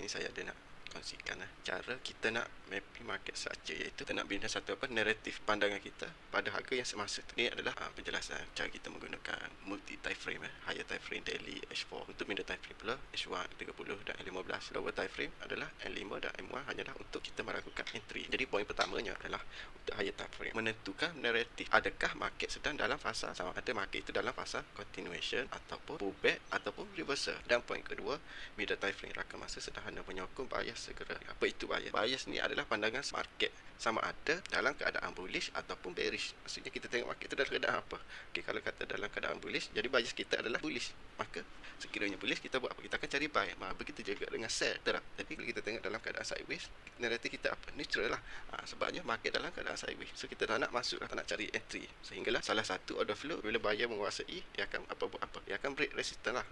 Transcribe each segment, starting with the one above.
sini saya ada nak kongsikan cara kita nak mapping market structure, iaitu kita nak bina satu naratif pandangan kita pada harga yang semasa tu. Ini adalah penjelasan cara kita menggunakan multi time frame, higher time frame daily H4 untuk middle time frame pula H1 30 dan M15. Lower time frame adalah M5 dan M1 hanyalah untuk kita melakukan entry. Jadi poin pertamanya adalah untuk higher time frame menentukan naratif, adakah market sedang dalam fasa, sama ada market itu dalam fasa continuation ataupun pullback ataupun reversal. Dan poin kedua, middle time frame rangka masa sederhana penyokong bias segera. Apa itu bias? Bias ni adalah pandangan market sama ada dalam keadaan bullish ataupun bearish. Maksudnya kita tengok market itu dalam keadaan apa. Okey, kalau kata dalam keadaan bullish, jadi bias kita adalah bullish. Maka sekiranya bullish, kita buat apa? Kita akan cari buy. Begitu juga dengan sell. Jadi kalau kita tengok dalam keadaan sideways, naratif kita apa? Neutral lah. Sebabnya market dalam keadaan sideways. So kita tak nak masuk, tak nak cari entry. Sehinggalah salah satu order flow bila buyer menguasai, dia akan buat apa? Dia akan break resistance lah.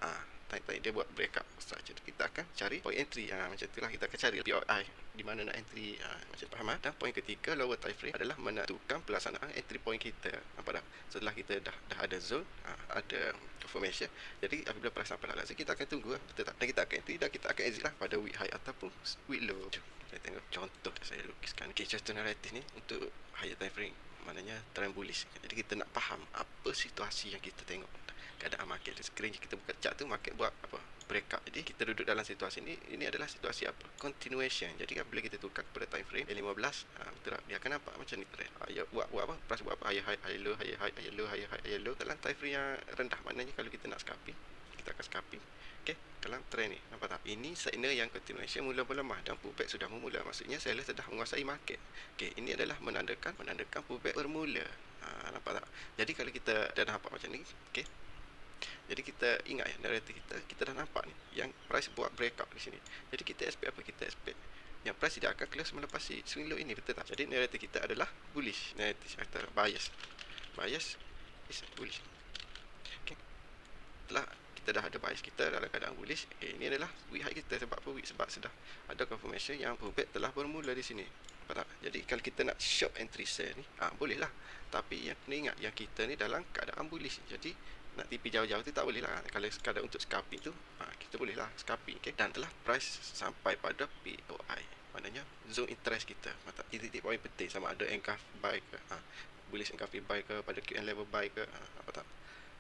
Time dia buat breakout structure, kita akan cari point entry. Macam itulah kita akan cari POI di mana nak entry. Macam faham. Dan poin ketiga, lower time frame adalah menentukan pelaksanaan entry point kita. Nampak tak? Setelah kita dah ada zone, ada formation, jadi apabila pelaksanaan lazim, kita akan tunggu, betul tak? Dan kita akan entry dan kita akan exit lah pada week high ataupun week low. Kita tengok contoh saya lukiskan. Okey, contoh naratif ni untuk higher time frame, maknanya trend bullish. Jadi kita nak faham apa situasi yang kita tengok keadaan market. Sekiranya kita buka chart tu, market buat apa? Breakout. Jadi kita duduk dalam situasi ini adalah situasi apa? Continuation. Jadi apabila kita tukar kepada time frame L15, betul tak? Dia akan nampak macam ni trend. Buat apa? Price buat apa? Higher high, higher low, higher high, higher low, higher high, higher low dalam time frame yang rendah. Maknanya kalau kita nak scalping, kita akan scalping. Okey, dalam trend ni, nampak tak? Ini signal yang continuation mula melemah dan pullback sudah memula. Maksudnya seller sudah menguasai market. Okey, ini adalah menandakan pullback bermula. Nampak tak? Jadi kalau kita dah nampak macam ni, okey. Jadi kita ingat ya, naratif kita dah nampak ni yang price buat breakout di sini. Jadi kita expect apa? Kita expect yang price tidak akan close melepasi swing low ini, betul tak? Jadi naratif kita adalah bullish, naratif atau bias is bullish. Okey, setelah kita dah ada bias kita dalam keadaan bullish, ini adalah week high kita. Sebab apa? Sebab sudah ada confirmation yang pullback telah bermula di sini. Nampak tak? Jadi kalau kita nak short entry sell ni, boleh lah. Tapi yang kena ingat, yang kita ni dalam keadaan bullish. Jadi nak TP jauh-jauh tu tak boleh lah. Kalau sekadar untuk scalping tu, kita boleh lah scalping. Okay? Dan telah price sampai pada POI, maknanya zone interest kita. Titik-titik poin penting, sama ada engulf buy ke, bullish engulf buy ke, pada QN level buy ke, apa tak?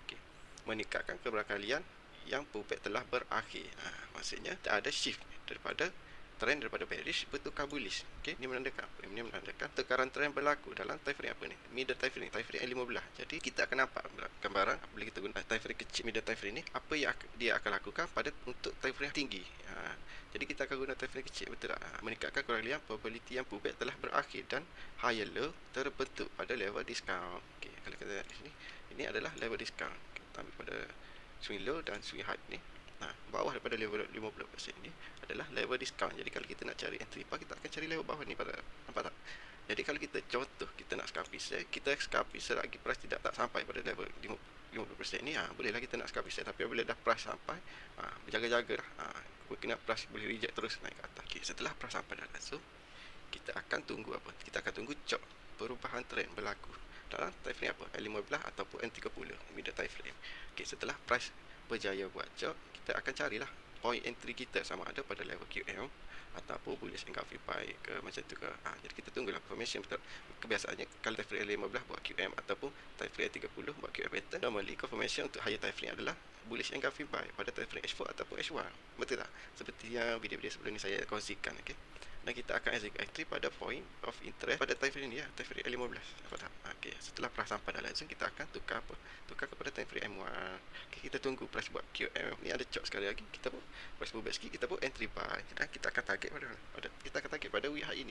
Okay. Meningkatkan keberkalian yang pullback telah berakhir. Maksudnya tak ada shift daripada trend daripada bearish bertukar bullish. Okey, ini menandakan apa? Ini menandakan tekaran trend berlaku dalam time frame apa ni? Middle time frame L15. Jadi kita akan nampak gambaran apabila kita guna time frame kecil, middle time frame ni, apa yang dia akan lakukan pada untuk time frame tinggi. Jadi kita akan guna time frame kecil, betul tak? Meningkatkan keberkalian probability yang pullback telah berakhir dan higher low terbentuk pada level discount. Okey, kalau kita lihat di sini, ini adalah level discount. Kita ambil pada swing low dan swing high ni. Bawah daripada level 50% ni adalah level discount. Jadi kalau kita nak cari entry, kita akan cari level bawah ni, nampak tak? Jadi kalau kita contoh kita nak scalping sell, kita scalping selagi price tidak sampai pada level 50% ni, bolehlah kita nak scalping sell. Tapi apabila dah price sampai, berjaga-jaga lah. Kena price boleh reject terus naik ke atas. Okay, setelah price sampai dah langsung, kita akan tunggu apa? Kita akan tunggu chart perubahan trend berlaku dalam time frame apa? L15 ataupun M30, middle time frame. Okay, setelah price berjaya buat chart, kita akan carilah point entry kita, sama ada pada level QM ataupun bullish engulf buy ke, macam tu ke. Jadi kita tunggulah confirmation. Betul. Kebiasaannya kalau time frame L15 buat QM ataupun time frame L30 buat QM pattern, normally confirmation untuk higher time frame adalah bullish engulf buy pada time frame H4 ataupun H1. Betul tak? Seperti yang video-video sebelum ni saya kongsikan. Okey. Dan kita akan execute entry pada point of interest pada time frame ni, time frame L15. Apa tak? Okey, setelah price sampai dah langsung, kita akan tukar kepada time frame M1. Okay, kita tunggu price buat QM. Ni ada chart sekali lagi. Kita pun price pullback sikit, kita pun entry buy. Dan kita akan target pada week high